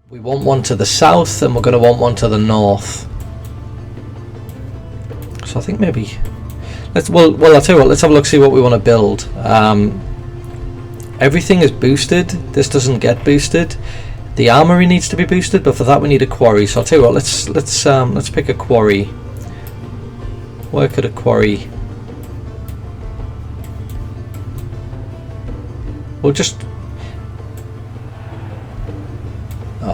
We want one to the south, and we're going to want one to the north. So I think maybe well I'll tell you what, let's have a look, see what we want to build. Everything is boosted. This doesn't get boosted. The armory needs to be boosted, but for that we need a quarry. So I'll tell you what, let's pick a quarry. Where could a quarry? We'll just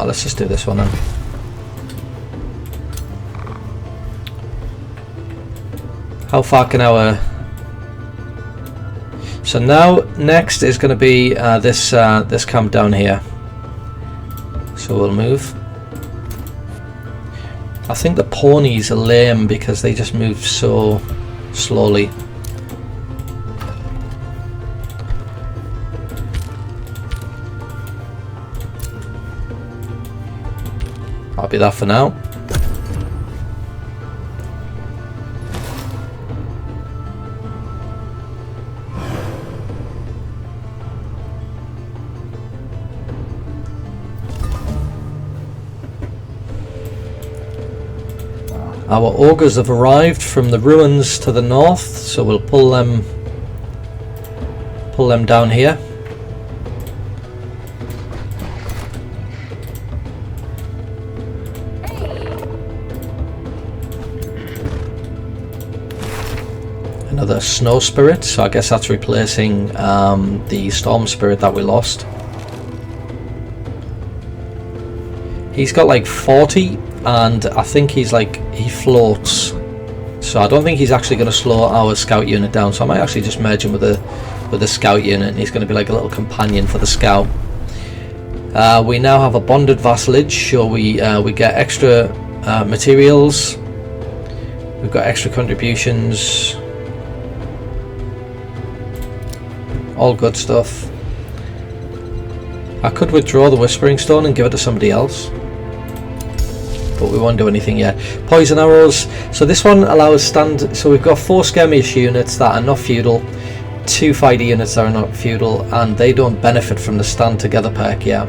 let's just do this one then. How far can our... So now next is going to be this camp down here. So we'll move. I think the ponies are lame because they just move so slowly. I'll be that for now. Our augurs have arrived from the ruins to the north, so we'll pull them down here. Another snow spirit, so I guess that's replacing the storm spirit that we lost. He's got like 40, and I think he floats, so I don't think he's actually going to slow our scout unit down. So I might actually just merge him with the scout unit, and he's going to be like a little companion for the scout. We now have a bonded vassalage, so we get extra materials. We've got extra contributions. All good stuff. I could withdraw the Whispering Stone and give it to somebody else, but we won't do anything yet. Poison arrows. So this one allows stand. So we've got 4 skirmish units that are not feudal, 2 fighter units that are not feudal, and they don't benefit from the stand together perk yet.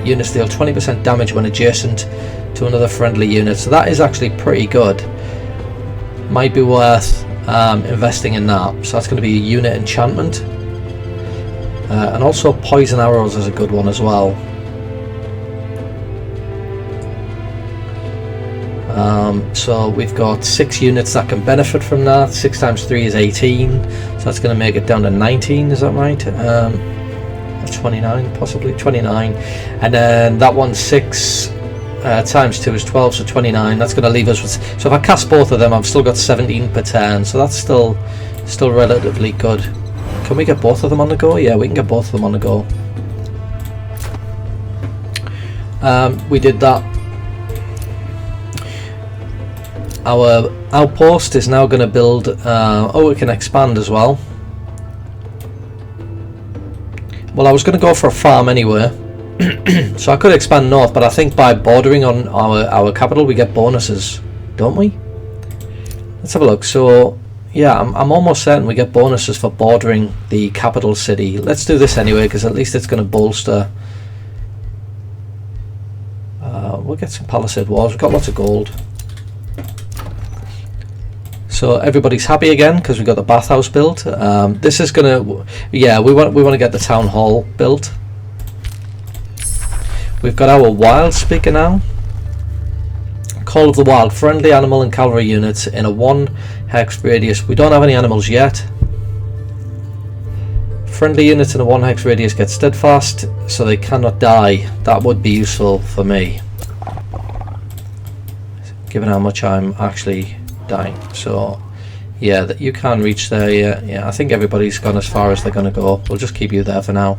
Units deal 20% damage when adjacent to another friendly unit. So that is actually pretty good. Might be worth investing in that. So that's going to be a unit enchantment. And also poison arrows is a good one as well. So we've got 6 units that can benefit from that. 6 times 3 is 18, so that's going to make it down to 19, is that right? Or 29, possibly 29. And then that one's 6 times 2 is 12, so 29. That's going to leave us with... So if I cast both of them, I've still got 17 per turn, so that's still relatively good. Can we get both of them on the go? Yeah, we can get both of them on the go. We did that. Our outpost is now going to build... we can expand as well. Well, I was going to go for a farm anyway. So I could expand north, but I think by bordering on our capital we get bonuses, don't we? Let's have a look. So... yeah, I'm almost certain we get bonuses for bordering the capital city. Let's do this anyway, because at least it's going to bolster. We'll get some palisade walls. We've got lots of gold. So everybody's happy again because we got the bathhouse built. This is going to... yeah, we want to get the town hall built. We've got our wild speaker now. Call of the Wild. Friendly animal and cavalry units in a 1 hex radius. We don't have any animals yet. Friendly units in a 1 hex radius get steadfast, so they cannot die. That would be useful for me, given how much I'm actually dying. So yeah, that you can reach there. Yeah, I think everybody's gone as far as they're going to go. We'll just keep you there for now.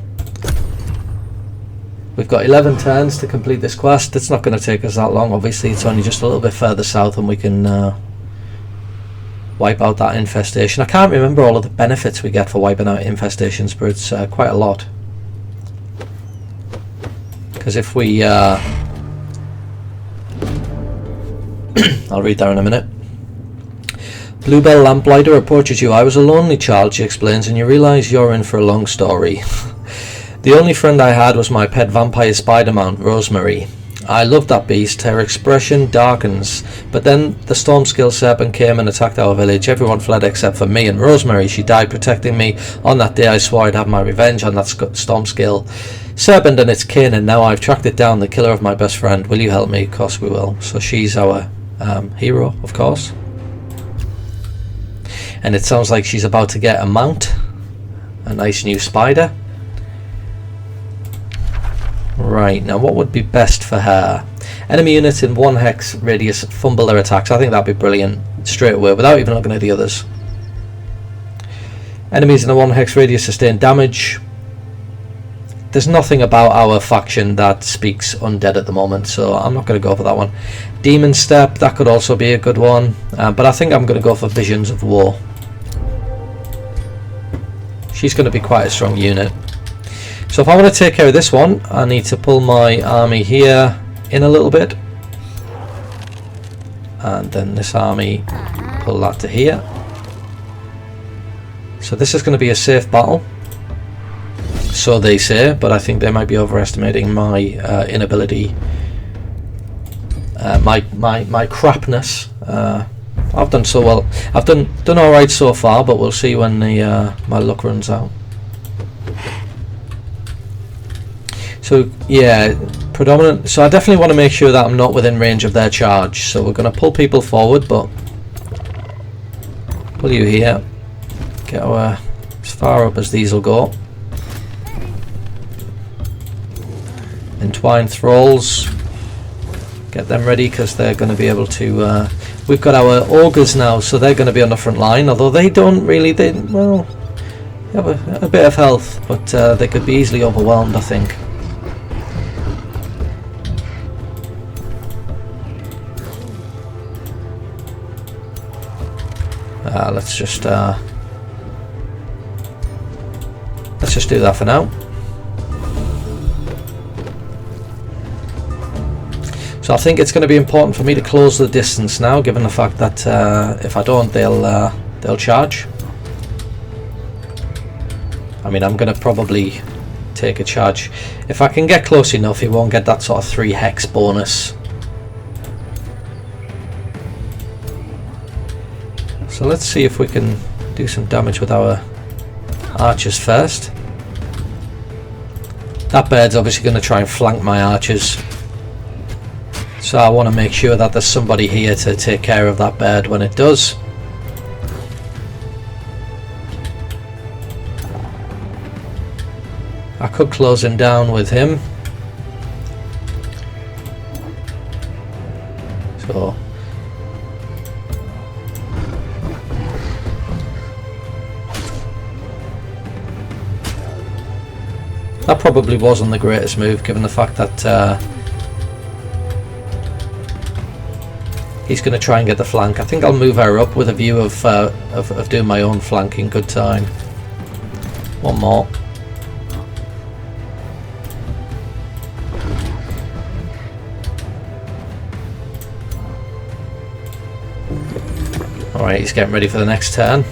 We've got 11 turns to complete this quest. It's not going to take us that long, obviously. It's only just a little bit further south and we can wipe out that infestation. I can't remember all of the benefits we get for wiping out infestations, but it's quite a lot. Because if we... I'll read that in a minute. Bluebell Lamplighter approaches you. I was a lonely child, she explains, and you realise you're in for a long story. The only friend I had was my pet vampire spider mount, Rosemary. I love that beast. Her expression darkens. But then the storm skill serpent came and attacked our village. Everyone fled except for me and Rosemary. She died protecting me. On that day I swore I'd have my revenge on that storm skill serpent and its kin, and now I've tracked it down, the killer of my best friend. Will you help me? Of course we will. So she's our hero, of course. And it sounds like she's about to get a mount. A nice new spider. Right, now what would be best for her? Enemy units in 1 hex radius fumble their attacks. I think that'd be brilliant straight away without even looking at the others. Enemies in a 1 hex radius sustain damage. There's nothing about our faction that speaks undead at the moment, so I'm not going to go for that one. Demon Step, that could also be a good one, but I think I'm going to go for Visions of War. She's going to be quite a strong unit. So if I want to take care of this one, I need to pull my army here in a little bit. And then this army, pull that to here. So this is going to be a safe battle. So they say, but I think they might be overestimating my inability. My crapness. I've done so well. I've done alright so far, but we'll see when my luck runs out. So yeah, predominant. So I definitely want to make sure that I'm not within range of their charge. So we're going to pull people forward, but pull you here. Get our as far up as these will go. Entwine thralls. Get them ready because they're going to be able to. We've got our ogres now, so they're going to be on the front line. Although they don't really. They have a bit of health, but they could be easily overwhelmed, I think. Let's just do that for now. So I think it's going to be important for me to close the distance now, given the fact that if I don't, they'll charge. I mean, I'm going to probably take a charge. If I can get close enough, he won't get that sort of 3 hex bonus. So let's see if we can do some damage with our archers first. That bird's obviously going to try and flank my archers. So I want to make sure that there's somebody here to take care of that bird when it does. I could close him down with him. So that probably wasn't the greatest move, given the fact that he's going to try and get the flank. I think I'll move her up with a view of doing my own flank in good time. One more. Alright, he's getting ready for the next turn.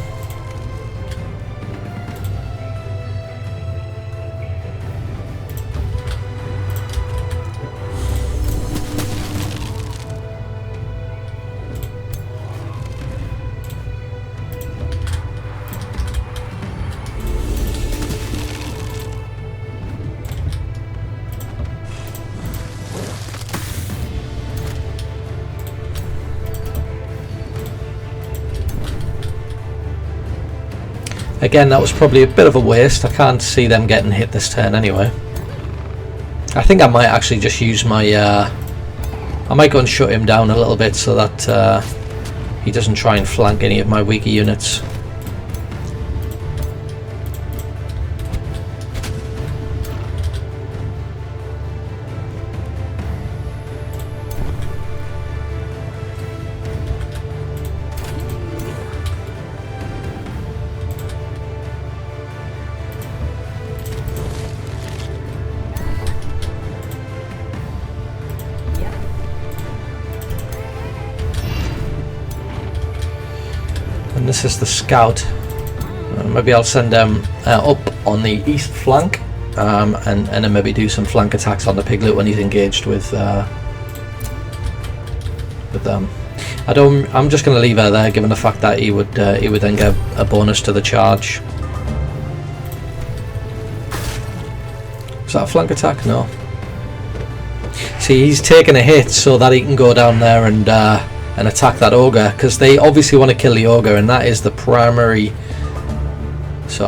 Again, that was probably a bit of a waste. I can't see them getting hit this turn anyway. I think I might actually just use my... I might go and shut him down a little bit so that he doesn't try and flank any of my weaker units. And this is the scout. Maybe I'll send them up on the east flank and then maybe do some flank attacks on the piglet when he's engaged with with them. I'm just going to leave her there, given the fact that he would then get a bonus to the charge. Is that a flank attack? No. See, he's taking a hit so that he can go down there and attack that ogre, because they obviously want to kill the ogre, and that is the primary. So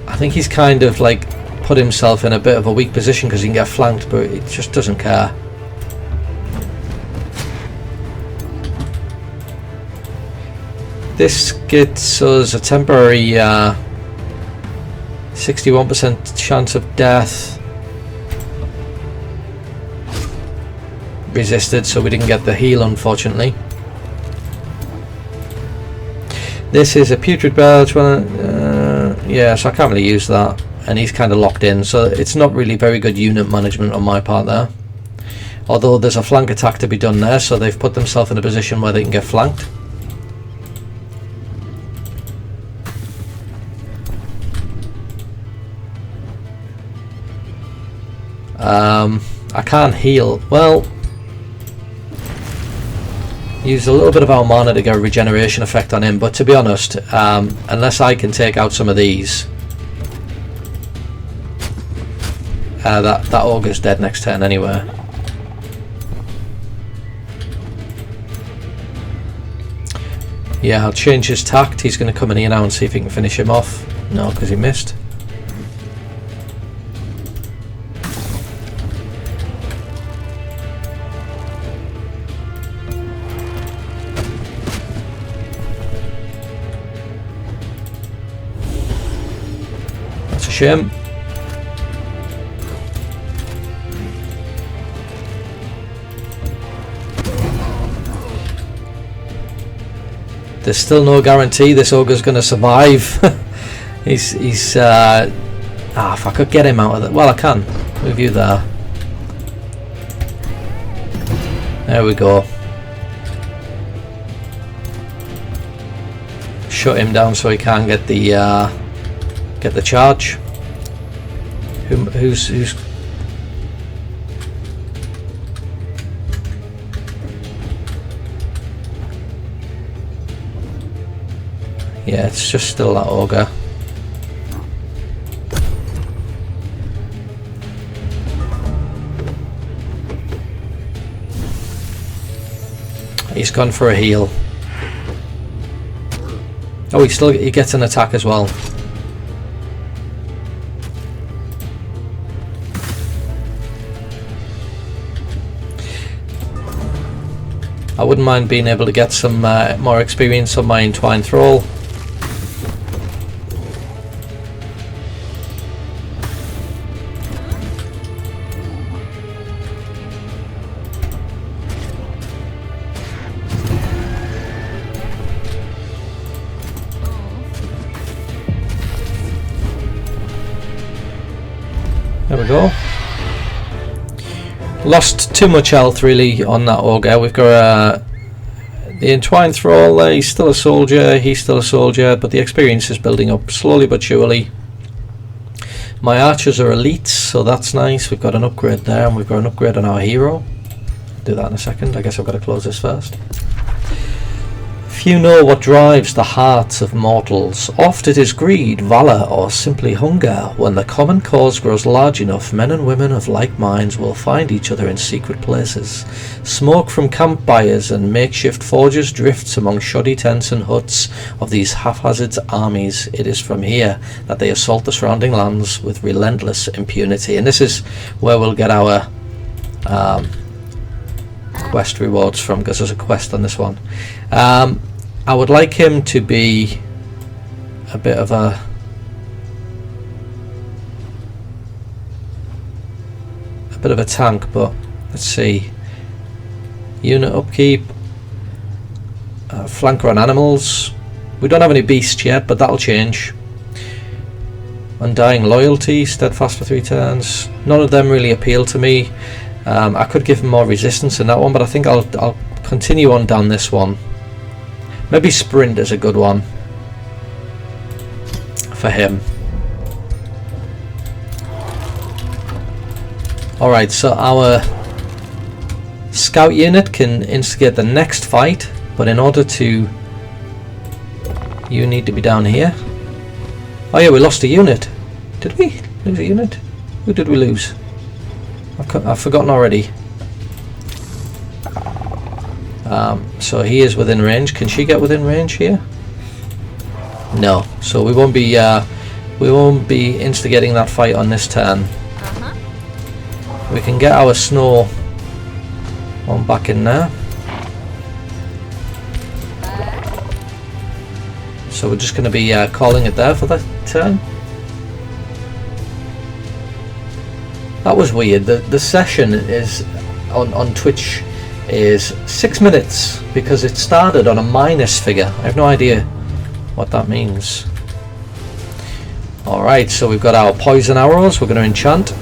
I think he's kind of like put himself in a bit of a weak position because he can get flanked, but he just doesn't care. This gets us a temporary 61% chance of death. Resisted, so we didn't get the heal, unfortunately. This is a putrid belch. Yeah, so I can't really use that, and he's kind of locked in, so it's not really very good unit management on my part there. Although there's a flank attack to be done there, so they've put themselves in a position where they can get flanked. I can't heal. Well, use a little bit of our mana to get a regeneration effect on him, but to be honest, unless I can take out some of these, that ogre's dead next turn anyway. Yeah, I'll change his tact. He's going to come in here now and see if he can finish him off. No, because he missed. Shame. There's still no guarantee this ogre's going to survive. he's if I could get him out of it. Well, I can. Move you there. There we go. Shut him down so he can't get the charge. Who's yeah, it's just still that ogre. He's gone for a heal. Oh, he gets an attack as well. I wouldn't mind being able to get some more experience on my Entwined Thrall. There we go. Lost too much health really on that ogre. We've got the Entwined Thrall. He's still a soldier. He's still a soldier, but the experience is building up slowly but surely. My archers are elites, so that's nice. We've got an upgrade there, and we've got an upgrade on our hero. Do that in a second. I guess I've got to close this first. Few know what drives the hearts of mortals. Oft it is greed, valour, or simply hunger. When the common cause grows large enough, men and women of like minds will find each other in secret places. Smoke from campfires and makeshift forges drifts among shoddy tents and huts of these haphazard armies. It is from here that they assault the surrounding lands with relentless impunity. And this is where we'll get our quest rewards from, because there's a quest on this one. I would like him to be a bit of a tank, but let's see. Unit upkeep, flanker on animals. We don't have any beasts yet, but that'll change. Undying loyalty, steadfast for 3 turns. None of them really appeal to me. I could give him more resistance in that one, but I think I'll continue on down this one. Maybe sprint is a good one for him. Alright, so our Scout unit can instigate the next fight, but in order to... You need to be down here. Oh yeah, we lost a unit. Did we lose a unit? Who did we lose? I've forgotten already. So he is within range. Can she get within range here? No. So we won't be instigating that fight on this turn. We can get our snow one back in there. So we're just going to be calling it there for that turn. That was weird. The session is on Twitch is 6 minutes because it started on a minus figure. I have no idea what that means. Alright, so we've got our poison arrows. We're going to enchant.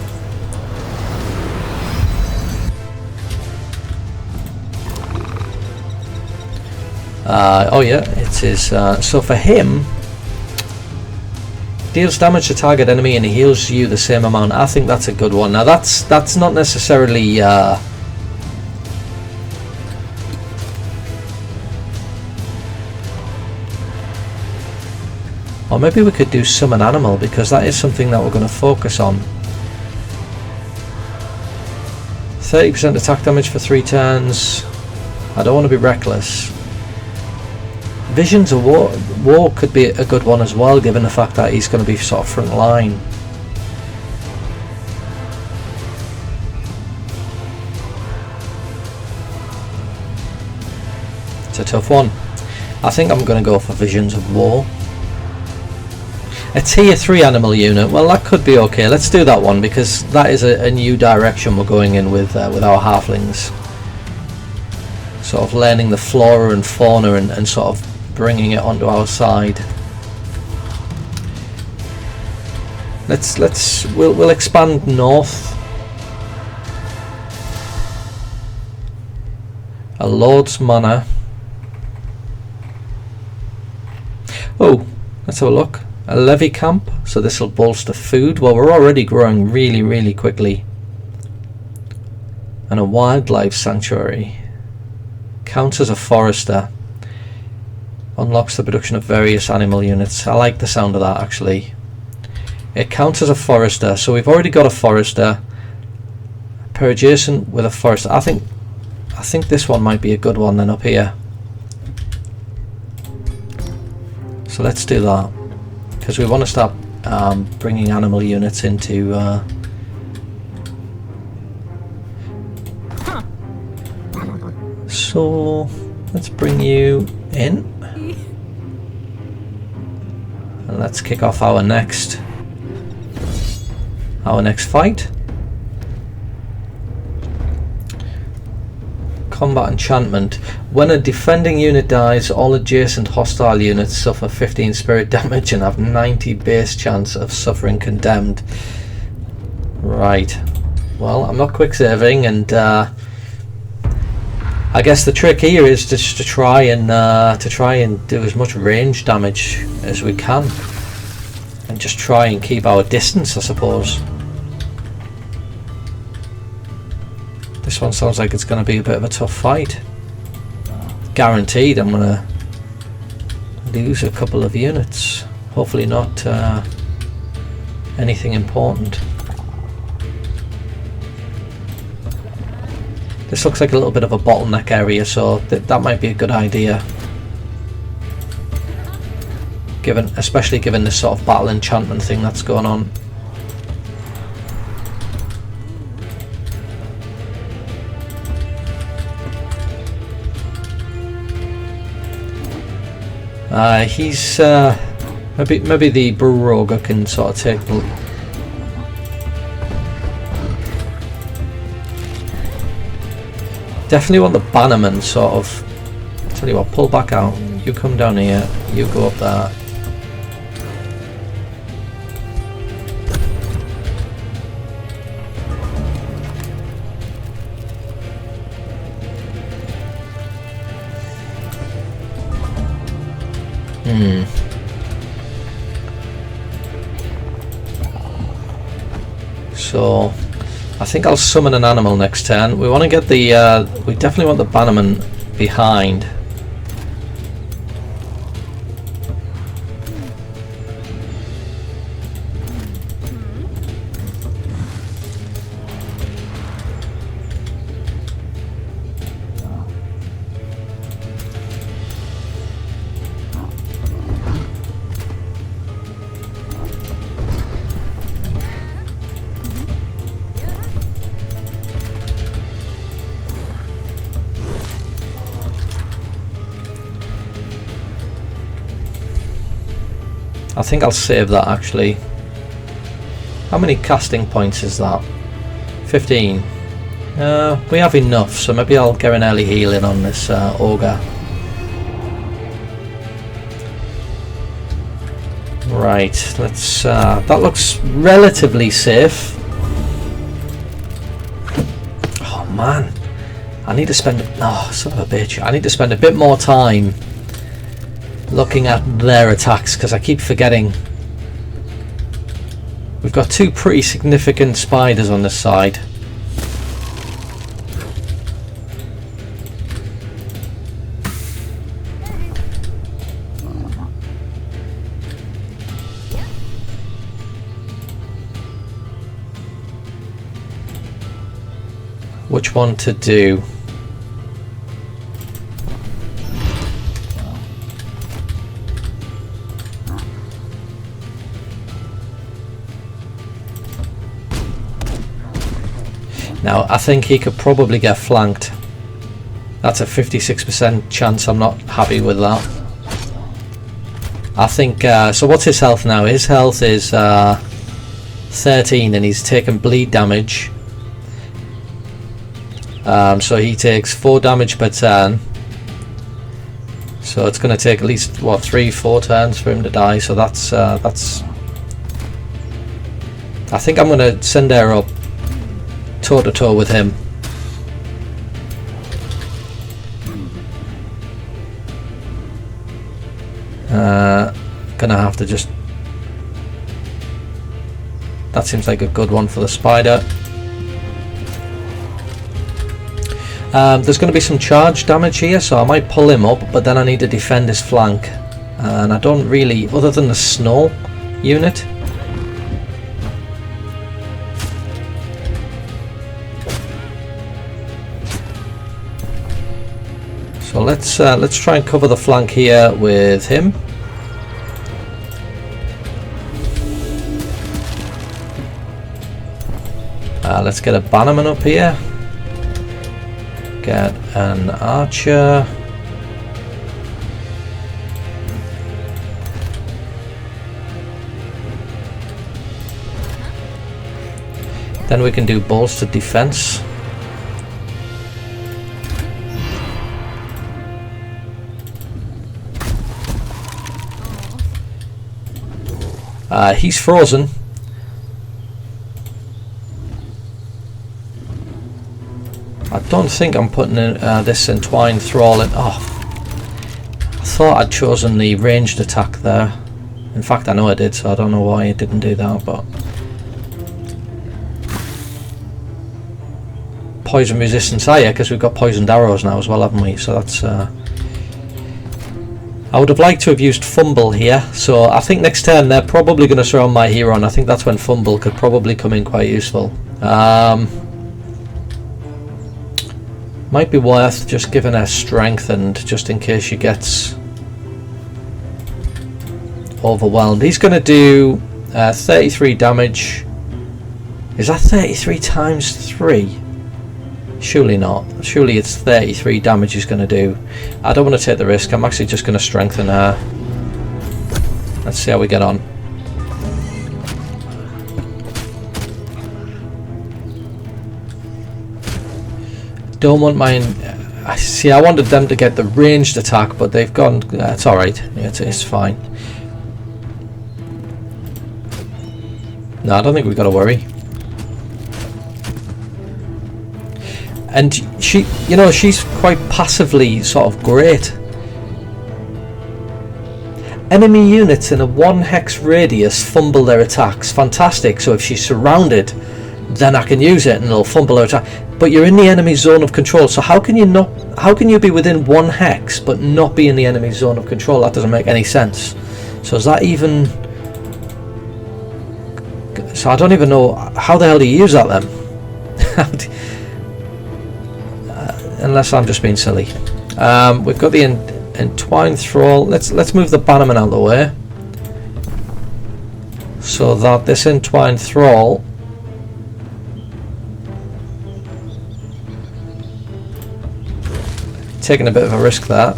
Oh yeah, it is. So for him, deals damage to target enemy and heals you the same amount. I think that's a good one. Now that's not necessarily or maybe we could do summon animal, because that is something that we're going to focus on. 30% attack damage for 3 turns. I don't want to be reckless. Visions of War could be a good one as well, given the fact that he's going to be sort of front line. It's a tough one. I think I'm going to go for Visions of War. A tier 3 animal unit, well that could be okay. Let's do that one, because that is a new direction we're going in with our halflings. Sort of learning the flora and fauna and sort of bringing it onto our side. We'll expand north. A Lord's Manor. Oh, let's have a look. A levy camp, so this will bolster food. Well, we're already growing really quickly. And a wildlife sanctuary. Counts as a forester. Unlocks the production of various animal units. I like the sound of that, actually. It counts as a forester, so we've already got a forester. Pair adjacent with a forester. I think this one might be a good one then up here. So let's do that, because we want to start bringing animal units into so let's bring you in and let's kick off our next fight. Combat enchantment. When a defending unit dies, all adjacent hostile units suffer 15 spirit damage and have 90 base chance of suffering condemned. Right. Well, I'm not quick saving, and I guess the trick here is just to try and do as much range damage as we can, and just try and keep our distance, I suppose. This one sounds like it's going to be a bit of a tough fight. Guaranteed I'm going to lose a couple of units. Hopefully not anything important. This looks like a little bit of a bottleneck area, so that might be a good idea. Especially given this sort of battle enchantment thing that's going on. He's maybe the Broga can sort of take. Definitely want the Bannerman sort of. Tell you what, pull back out. You come down here. You go up there. So I think I'll summon an animal next turn. We want to get the we definitely want the bannerman behind. I think I'll save that actually. How many casting points is that? 15. We have enough, so maybe I'll get an early healing on this ogre. Right, let's. That looks relatively safe. Oh man, I need to spend. Oh, son of a bitch! I need to spend a bit more time looking at their attacks because I keep forgetting. We've got two pretty significant spiders on this side. Which one to do? Now, I think he could probably get flanked. That's a 56% chance. I'm not happy with that. I think, so what's his health now? His health is 13 and he's taken bleed damage. So he takes 4 damage per turn. So it's going to take at least, what, 3-4 turns for him to die. So that's I think I'm going to send her up toe to toe with him. Gonna have to just. That seems like a good one for the spider. There's going to be some charge damage here, so I might pull him up, but then I need to defend his flank, and I don't really, other than the snow unit. So let's try and cover the flank here with him. Let's get a bannerman up here. Get an archer. Then we can do bolstered defense. He's frozen. I don't think I'm putting in, this entwined thrall in. Oh, I thought I'd chosen the ranged attack there. In fact, I know I did, so I don't know why it didn't do that. But poison resistance, yeah, because we've got poisoned arrows now as well, haven't we? So that's. I would have liked to have used Fumble here, so I think next turn they're probably going to surround my hero, and I think that's when Fumble could probably come in quite useful. Might be worth just giving her strengthened, just in case she gets overwhelmed. He's going to do 33 damage. Is that 33 times 3? Surely not. Surely it's 33 damage he's going to do. I don't want to take the risk. I'm actually just going to strengthen her. Let's see how we get on. Don't want mine. See, I wanted them to get the ranged attack, but they've gone. It's alright. It's fine. No, I don't think we've got to worry. And she, you know, she's quite passively sort of great. Enemy units in a 1 hex radius fumble their attacks. Fantastic. So if she's surrounded, then I can use it and it'll fumble out. But you're in the enemy zone of control, so how can you be within 1 hex but not be in the enemy zone of control? That doesn't make any sense. So is that even... So I don't even know how the hell do you use that then? Unless I'm just being silly. We've got the entwined thrall. Let's move the bannerman out of the way, so that this entwined thrall taking a bit of a risk there.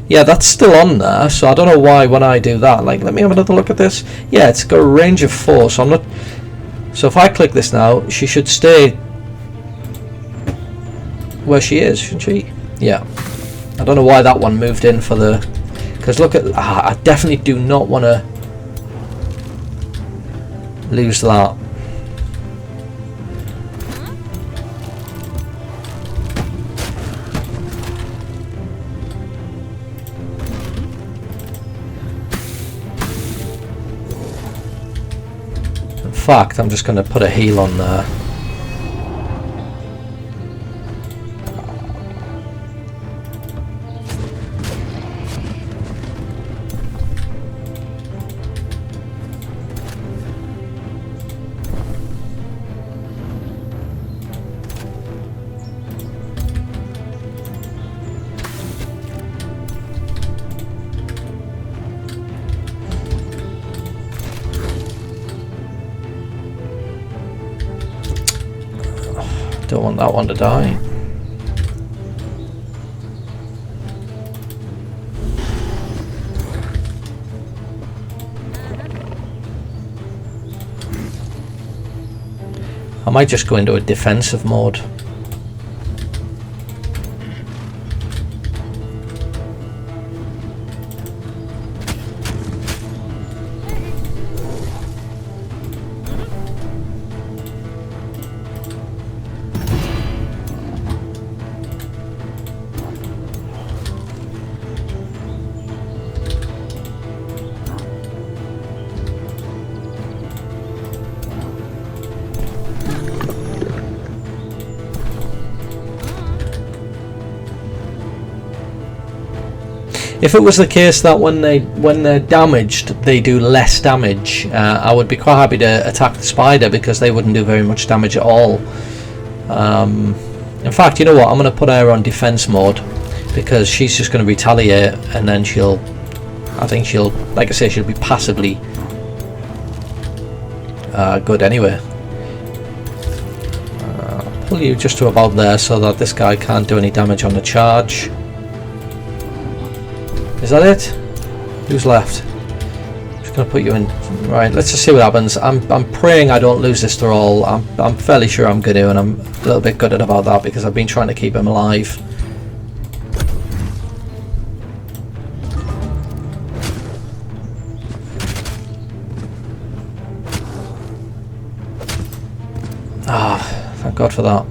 Yeah, that's still on there, so I don't know why when I do that. Like, let me have another look at this. Yeah, it's got a range of 4, so I'm not... So if I click this now, she should stay where she is, shouldn't she? Yeah. I don't know why that one moved in for the... Because look at... I definitely do not want to lose that. In fact, I'm just going to put a heal on there. Don't want that one to die. I might just go into a defensive mode. If it was the case that when they're damaged they do less damage, I would be quite happy to attack the spider, because they wouldn't do very much damage at all. In fact, you know what, I'm going to put her on defense mode, because she's just going to retaliate, and then I think she'll, like I say, she'll be passively good anyway. Pull you just to about there so that this guy can't do any damage on the charge. Is that it? Who's left? I'm just going to put you in. Right, let's just see what happens. I'm praying I don't lose this thrall. I'm fairly sure I'm going to, and I'm a little bit gutted about that, because I've been trying to keep him alive. Ah, thank God for that.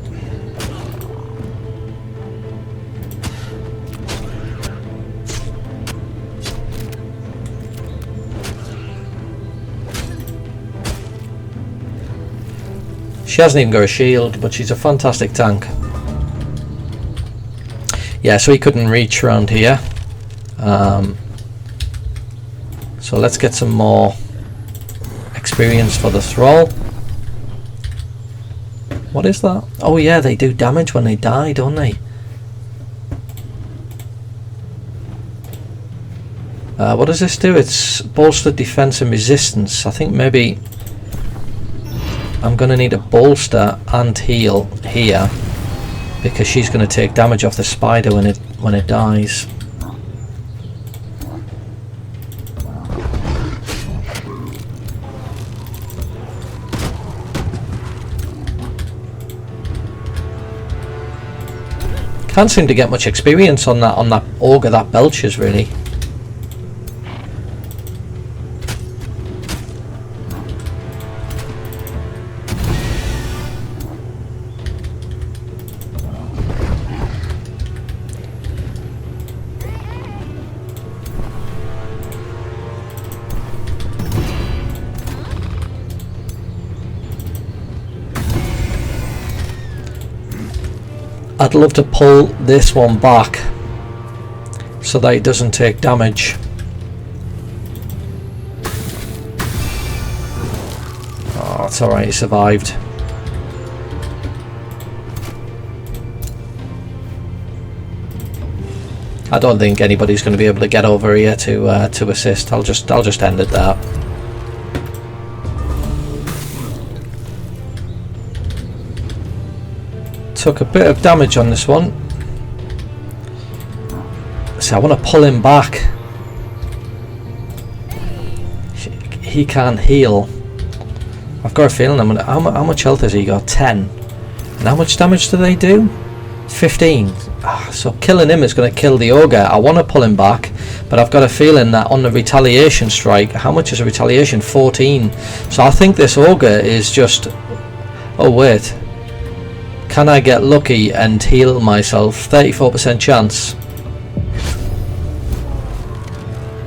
She hasn't even got a shield, but she's a fantastic tank. Yeah, so he couldn't reach around here. So let's get some more experience for the thrall. What is that? Oh yeah, they do damage when they die, don't they? What does this do? It's bolstered defense and resistance. I think maybe I'm going to need a bolster and heal here, because she's going to take damage off the spider when it dies. Can't seem to get much experience on that ogre that belches, really. I'd love to pull this one back so that it doesn't take damage. Oh, it's alright, he survived. I don't think anybody's going to be able to get over here to assist. I'll just end it there. Took a bit of damage on this one. So I want to pull him back. He can't heal. I've got a feeling I'm gonna. How much health has he got? 10. And how much damage do they do? 15. So killing him is going to kill the ogre. I want to pull him back, but I've got a feeling that on the retaliation strike, how much is a retaliation? 14. So I think this ogre is just... Oh wait, can I get lucky and heal myself? 34% chance.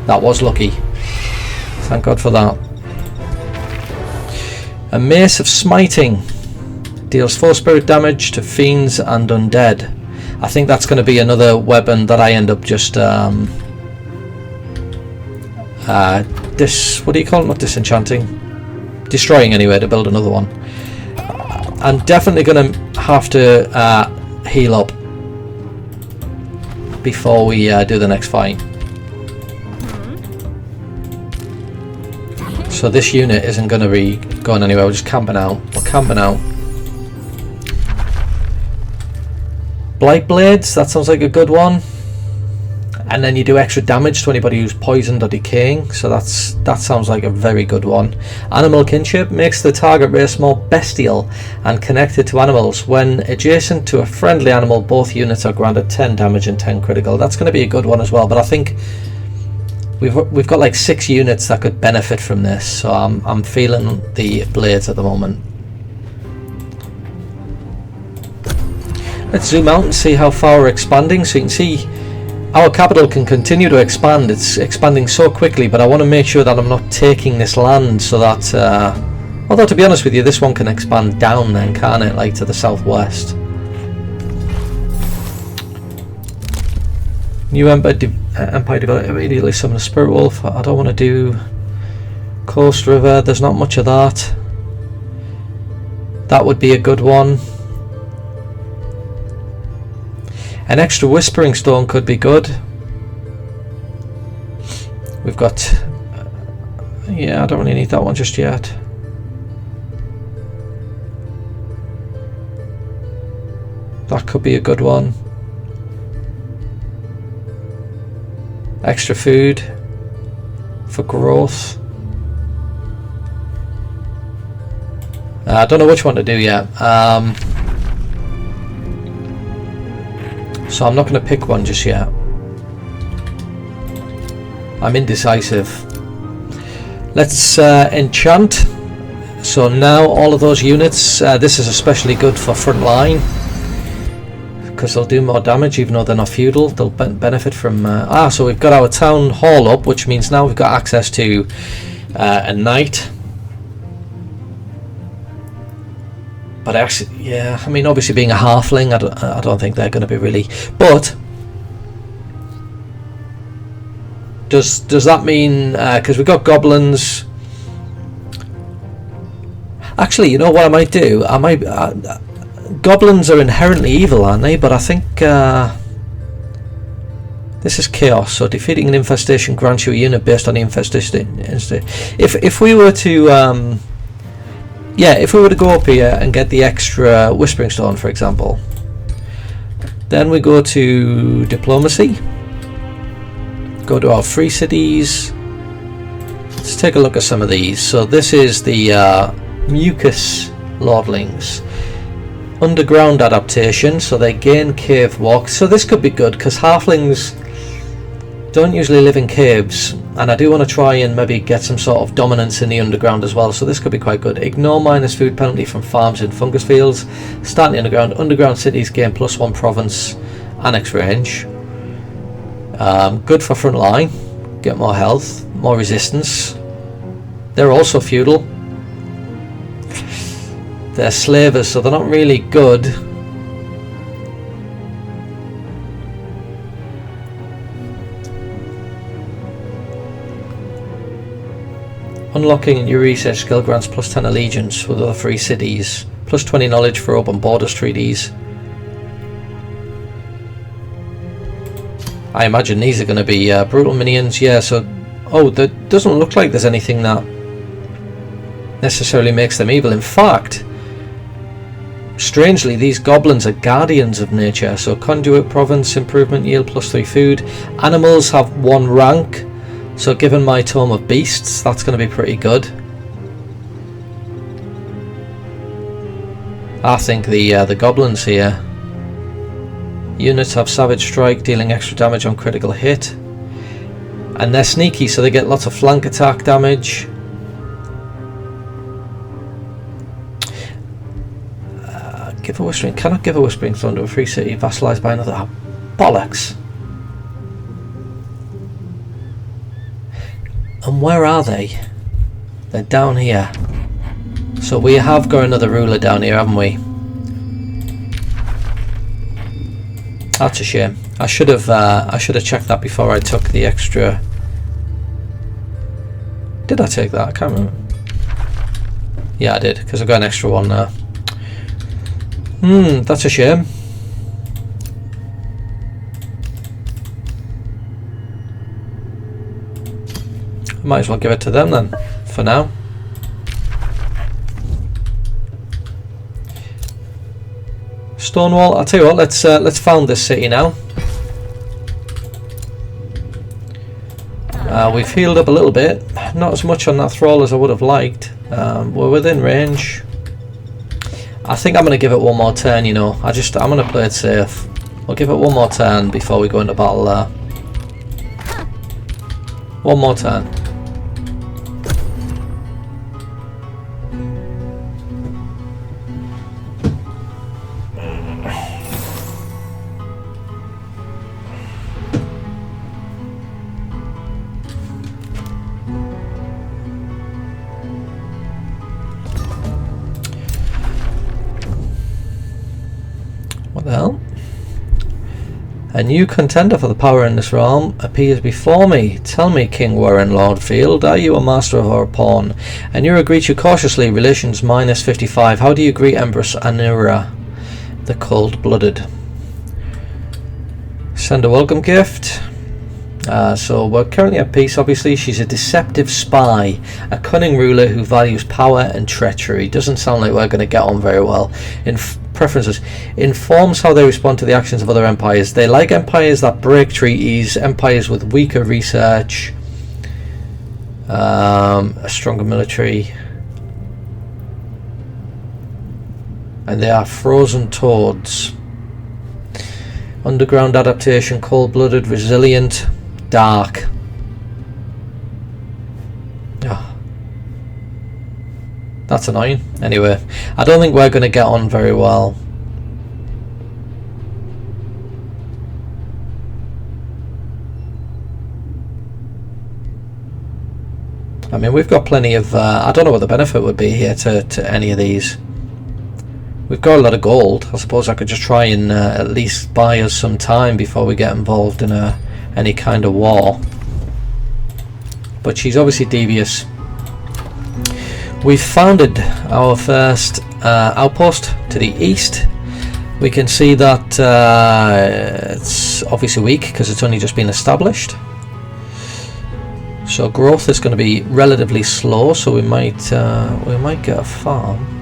That was lucky. Thank God for that. A Mace of Smiting deals 4 spirit damage to fiends and undead. I think that's going to be another weapon that I end up just what do you call it? Not disenchanting, destroying anyway, to build another one. I'm definitely going to have to heal up before we do the next fight. So this unit isn't going to be going anywhere. We're just camping out. We're camping out. Blight Blades, that sounds like a good one. And then you do extra damage to anybody who's poisoned or decaying, so that sounds like a very good one. Animal Kinship makes the target race more bestial and connected to animals. When adjacent to a friendly animal, both units are granted 10 damage and 10 critical. That's going to be a good one as well, but I think we've got like 6 units that could benefit from this, so I'm feeling the blades at the moment. Let's zoom out and see how far we're expanding. So you can see our capital can continue to expand. It's expanding so quickly, but I want to make sure that I'm not taking this land so that although to be honest with you, this one can expand down then, can't it, like to the southwest. New Empire develop immediately summon a Spirit Wolf. I don't want to do Coast River, there's not much of that. That would be a good one. An extra Whispering Stone could be good. We've got... yeah, I don't really need that one just yet. That could be a good one. Extra food for growth. I don't know which one to do yet. So I'm not going to pick one just yet. I'm indecisive. Let's enchant. So now all of those units, this is especially good for front line, because they'll do more damage even though they're not feudal. They'll benefit from... so we've got our town hall up, which means now we've got access to a knight. But actually, yeah, I mean, obviously being a halfling, I don't think they're going to be really... But does that mean... because we've got goblins... Actually, you know what I might do? I might... goblins are inherently evil, aren't they? But I think... this is chaos, so defeating an infestation grants you a unit based on the infestation. If we were to... yeah, if we were to go up here and get the extra Whispering Stone, for example, then we go to Diplomacy, go to our free cities. Let's take a look at some of these. So this is the Mucus Lordlings. Underground adaptation, so they gain cave walk. So this could be good, because halflings don't usually live in caves, and I do want to try and maybe get some sort of dominance in the underground as well, so this could be quite good. Ignore minus food penalty from farms in fungus fields. Start in the underground. Underground cities gain +1 province annex range. Good for front line. Get more health, more resistance. They're also feudal. They're slavers, so they're not really good. Unlocking your research skill grants plus 10 allegiance with other free cities. Plus 20 knowledge for open borders treaties. I imagine these are going to be brutal minions. Yeah, so... Oh, that doesn't look like there's anything that necessarily makes them evil. In fact, strangely, these goblins are guardians of nature. So conduit province, improvement, yield plus 3 food. Animals have 1 rank. So given my tome of beasts, that's going to be pretty good. I think the goblins here. Units have savage strike, dealing extra damage on critical hit. And they're sneaky, so they get lots of flank attack damage. Give a whispering. Cannot give a whispering stone to a free city vassalized by another. Oh, bollocks. And where are they? They're down here. So we have got another ruler down here, haven't we? That's a shame. I should have checked that before I took the extra. Did I take that? I can't remember. Yeah, I did, because I've got an extra one now. That's a shame. I might as well give it to them then, for now. Stonewall. I'll tell you what. Let's found this city now. We've healed up a little bit. Not as much on that thrall as I would have liked. We're within range. I think I'm going to give it one more turn. You know, I'm going to play it safe. We'll give it one more turn before we go into battle. One more turn. Well, a new contender for the power in this realm appears before me. Tell me, King Warren Lordfield, are you a master or a pawn? Anura greets you cautiously, relations minus 55. How do you greet Empress Anura, the cold-blooded? Send a welcome gift. So we're currently at peace, obviously. She's a deceptive spy, a cunning ruler who values power and treachery. Doesn't sound like we're going to get on very well. Preferences. Informs how they respond to the actions of other empires. They like empires that break treaties, empires with weaker research, a stronger military, and they are frozen toads. Underground adaptation, cold-blooded, resilient, dark. Oh, that's annoying. Anyway, I don't think we're going to get on very well. I mean, we've got plenty of... I don't know what the benefit would be here to any of these. We've got a lot of gold. I suppose I could just try and at least buy us some time before we get involved in any kind of war. But she's obviously devious. We've founded our first outpost to the east. We can see that it's obviously weak because it's only just been established. So growth is going to be relatively slow. So we might get a farm.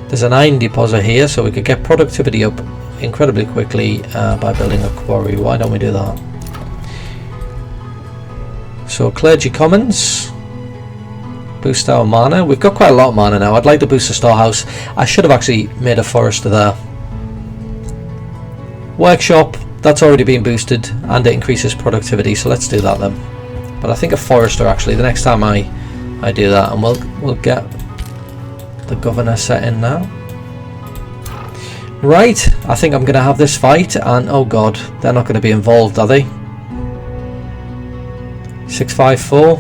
There's an iron deposit here, so we could get productivity up incredibly quickly by building a quarry. Why don't we do that? So Clergy Commons, boost our mana. We've got quite a lot of mana now. I'd like to boost the storehouse. I should have actually made a forester there. Workshop, that's already been boosted and it increases productivity, so let's do that then. But I think a forester actually, the next time I do that, and we'll get the governor set in now. Right, I think I'm going to have this fight, and oh god, they're not going to be involved, are they? 654.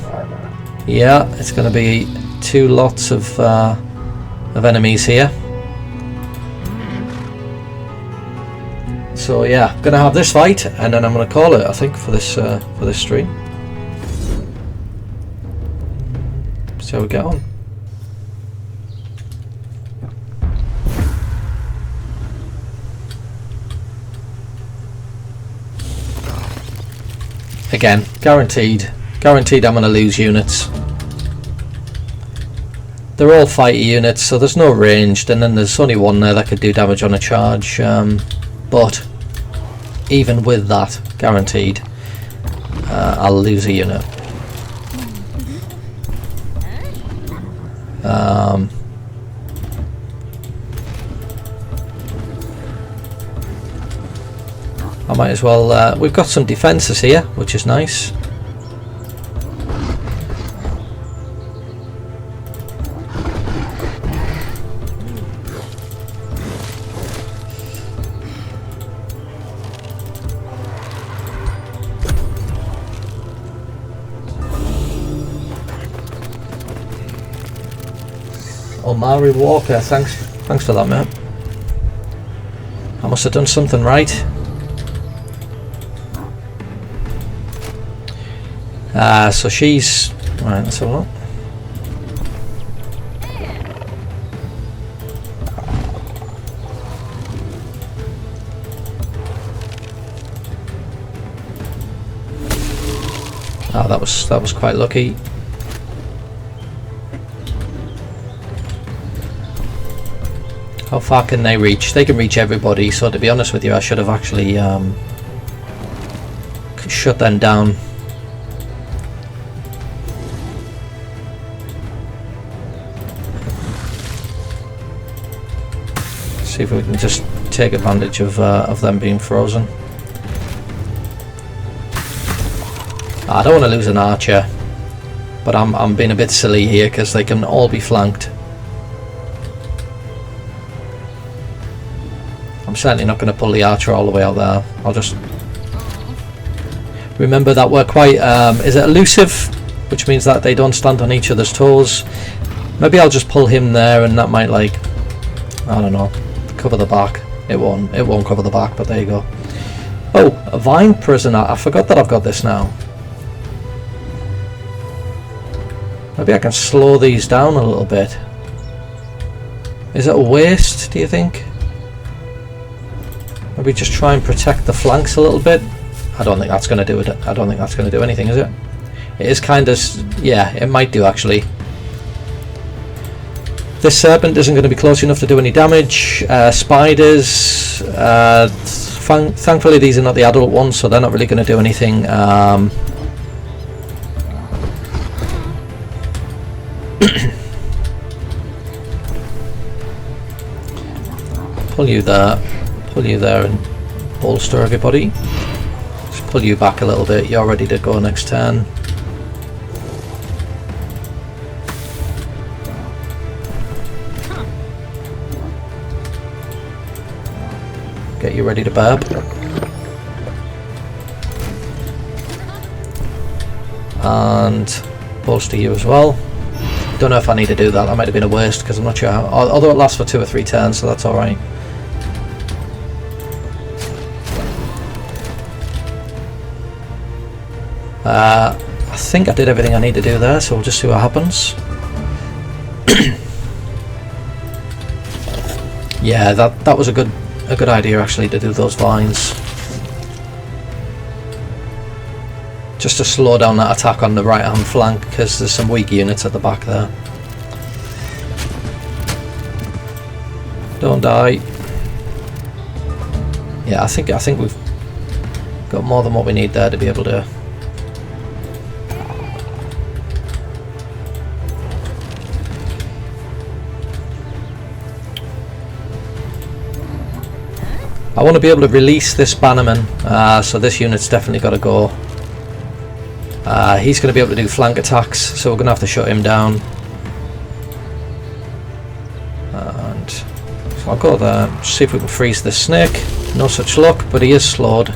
Yeah, it's going to be 2 lots of enemies here. So yeah, gonna have this fight, and then I'm gonna call it, I think, for this stream. See how we get on. Again, guaranteed I'm gonna lose units. They're all fighter units, so there's no ranged, and then there's only one there that could do damage on a charge. But even with that, guaranteed, I'll lose a unit. I might as well. We've got some defences here, which is nice. Omari Walker, thanks for that, mate. I must have done something right. So she's right. Let's have a look. Oh, that was quite lucky. How far can they reach? They can reach everybody, so to be honest with you, I should have actually shut them down. See if we can just take advantage of them being frozen. I don't want to lose an archer, but I'm being a bit silly here because they can all be flanked. I'm certainly not going to pull the archer all the way out there. I'll just remember that we're quite is it elusive, which means that they don't stand on each other's toes. Maybe I'll just pull him there, and that might, like, I don't know, cover the back. It won't cover the back, but there you go. Oh, a vine prisoner. I forgot that I've got this now. Maybe I can slow these down a little bit. Is it a waste, do you think? Maybe just try and protect the flanks a little bit. I don't think that's going to do it. I don't think that's going to do anything, is it? It is kind of, yeah, it might do actually. This serpent isn't going to be close enough to do any damage. Spiders, thankfully these are not the adult ones, so they're not really going to do anything. Pull you there and bolster everybody. Just pull you back a little bit. You're ready to go next turn. Get you ready to burb. And bolster you as well. Don't know if I need to do that. That might have been a waste because I'm not sure how, although it lasts for 2 or 3 turns, so that's alright. I think I did everything I need to do there, so we'll just see what happens. Yeah, that was a good idea actually, to do those vines. Just to slow down that attack on the right hand flank, because there's some weak units at the back there. Don't die. Yeah, I think we've got more than what we need there to be able to. I want to be able to release this bannerman, so this unit's definitely got to go. He's going to be able to do flank attacks, so we're going to have to shut him down. And so I'll go there, see if we can freeze this snake. No such luck, but he is slowed,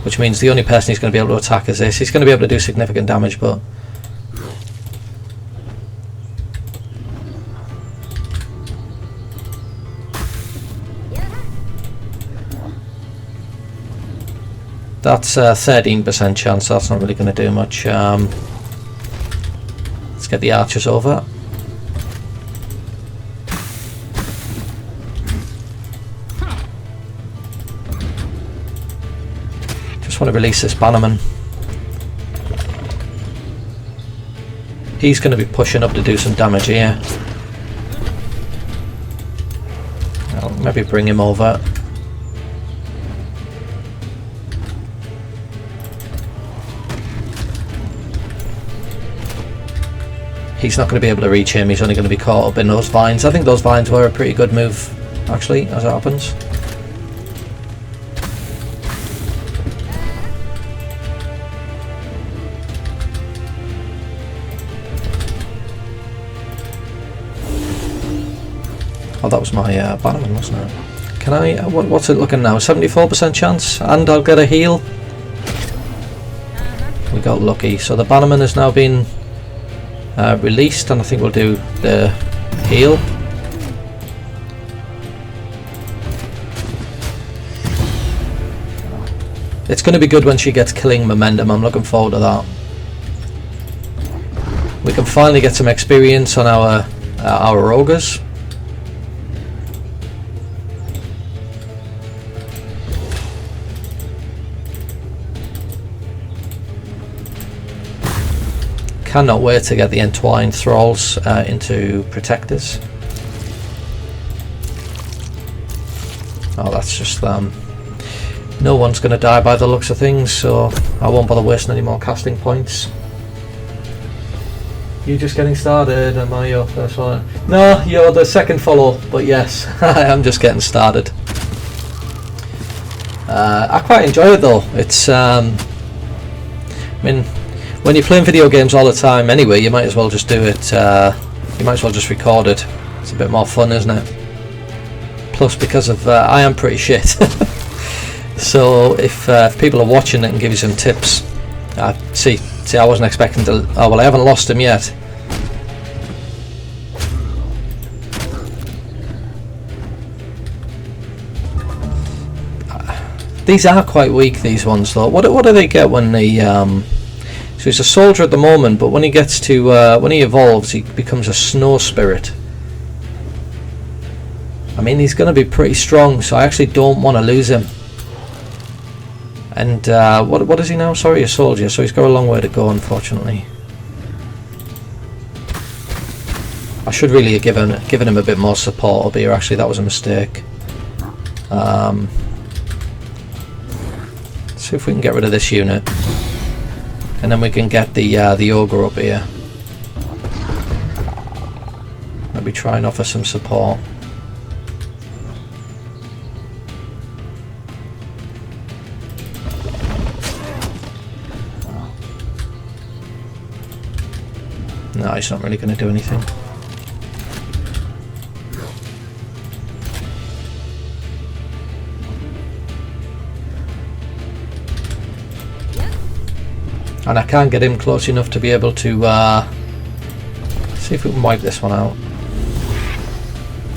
which means the only person he's going to be able to attack is this. He's going to be able to do significant damage, but That's a 13% chance. That's not really going to do much. Let's get the archers over. Just want to release this bannerman. He's going to be pushing up to do some damage here. I'll maybe bring him over. He's not going to be able to reach him. He's only going to be caught up in those vines. I think those vines were a pretty good move, actually, as it happens. Oh, that was my bannerman, wasn't it? Can I... what's it looking now? 74% chance? And I'll get a heal? We got lucky. So the bannerman has now been released, and I think we'll do the heal. It's going to be good when she gets killing momentum. I'm looking forward to that. We can finally get some experience on our ogres. Cannot wait to get the entwined thralls into protectors. Oh, that's just no one's going to die by the looks of things, so I won't bother wasting any more casting points. You just getting started? Am I your first one? No, you're the second follow, but yes, I am just getting started. I quite enjoy it though. It's I mean, when you're playing video games all the time anyway, you might as well just do it, you might as well just record it. It's a bit more fun, isn't it? Plus, because of I am pretty shit. So if people are watching it and give you some tips, see I wasn't expecting to, oh well, I haven't lost him yet. These are quite weak, these ones though. What do they get when they so he's a soldier at the moment, but when he gets to when he evolves, he becomes a snow spirit. I mean, he's going to be pretty strong, so I actually don't want to lose him. And what is he now? Sorry, a soldier. So he's got a long way to go, unfortunately. I should really have given him a bit more support up here. Actually, that was a mistake. See if we can get rid of this unit, and then we can get the ogre up here. Maybe try and offer some support. No, he's not really going to do anything. And I can't get him close enough to be able to see if we can wipe this one out.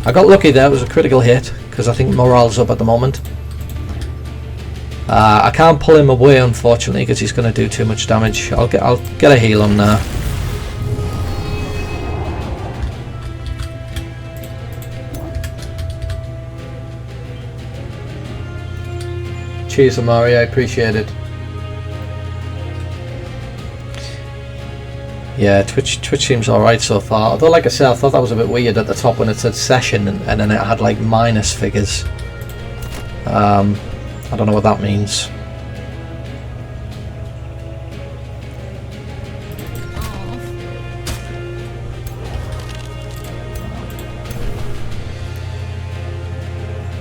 I got lucky there. It was a critical hit because I think morale's up at the moment. I can't pull him away, unfortunately, because he's going to do too much damage. I'll get a heal on there. Cheers, Amari, I appreciate it. Yeah, Twitch seems alright so far. Although, like I said, I thought that was a bit weird at the top when it said session and then it had like minus figures. I don't know what that means.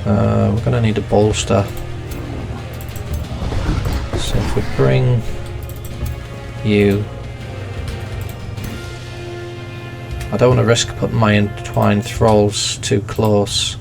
We're going to need a bolster. So if we bring you... I don't want to risk putting my entwined thralls too close.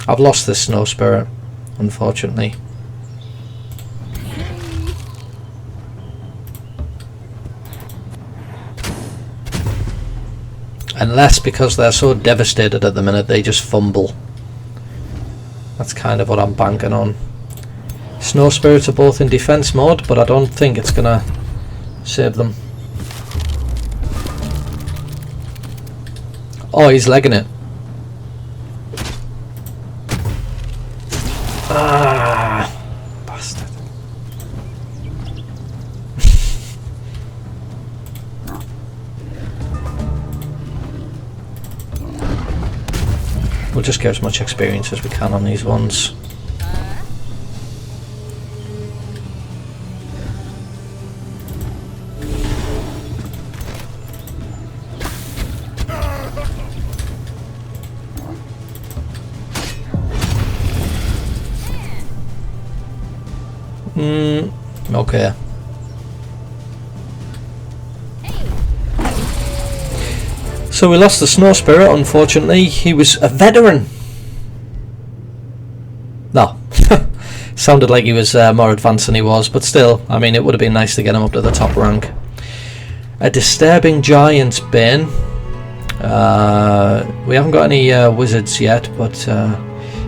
I've lost this snow spirit, unfortunately. Unless because they're so devastated at the minute they just fumble. That's kind of what I'm banking on. Snow spirits are both in defense mode, but I don't think it's gonna save them. Oh, he's legging it. Ah, bastard. We'll just get as much experience as we can on these ones. Okay. So we lost the snow spirit, unfortunately. He was a veteran. No. Sounded like he was more advanced than he was, but still, I mean, it would have been nice to get him up to the top rank. A disturbing giant's bane. We haven't got any wizards yet, but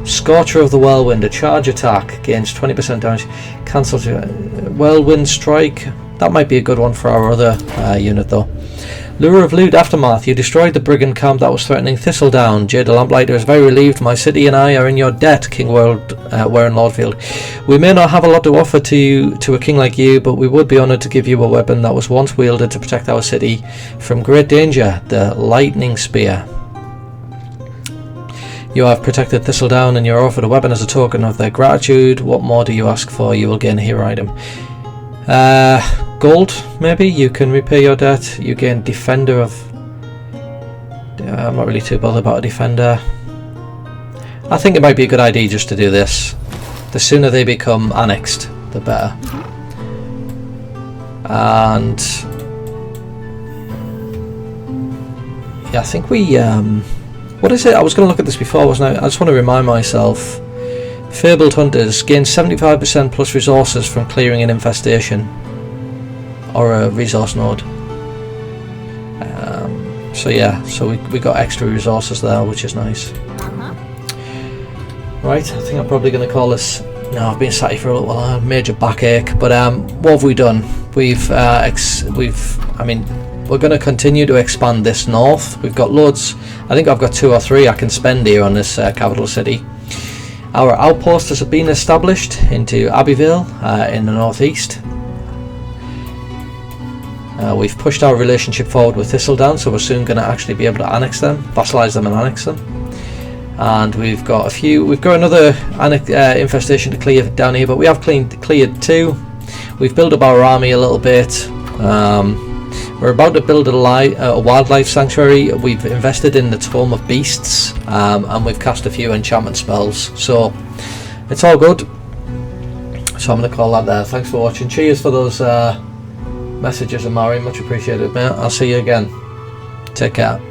Scorcher of the Whirlwind, a charge attack, gains 20% damage, cancels Whirlwind Strike. That might be a good one for our other unit though. Lure of Lewd Aftermath, you destroyed the brigand camp that was threatening Thistledown. Jade the Lamplighter is very relieved. My city and I are in your debt, King Warren Lordfield. We may not have a lot to offer to a king like you, but we would be honoured to give you a weapon that was once wielded to protect our city from great danger, the Lightning Spear. You have protected Thistledown and you're offered a weapon as a token of their gratitude. What more do you ask for? You will gain a hero item. Gold, maybe? You can repay your debt. You gain Defender of... I'm not really too bothered about a Defender. I think it might be a good idea just to do this. The sooner they become annexed, the better. And... yeah, I think we... what is it? I was going to look at this before, wasn't I? I just want to remind myself. Fabled Hunters gain 75% plus resources from clearing an infestation or a resource node. So yeah, so we got extra resources there, which is nice. Right, I think I'm probably going to call this. No, I've been sat here for a little while. Major backache, but what have we done? I mean, we're going to continue to expand this north. We've got loads. I think I've got 2 or 3 I can spend here on this capital city. Our outpost has been established into Abbeyville in the northeast. We've pushed our relationship forward with Thistledown, so we're soon going to actually be able to annex them, vassalize them and annex them. And we've got another infestation to clear down here, but we have cleared 2. We've built up our army a little bit. We're about to build a wildlife sanctuary. We've invested in the Tome of Beasts, and we've cast a few enchantment spells. So it's all good. So I'm going to call that there. Thanks for watching. Cheers for those messages, Amari. Much appreciated, mate. I'll see you again. Take care.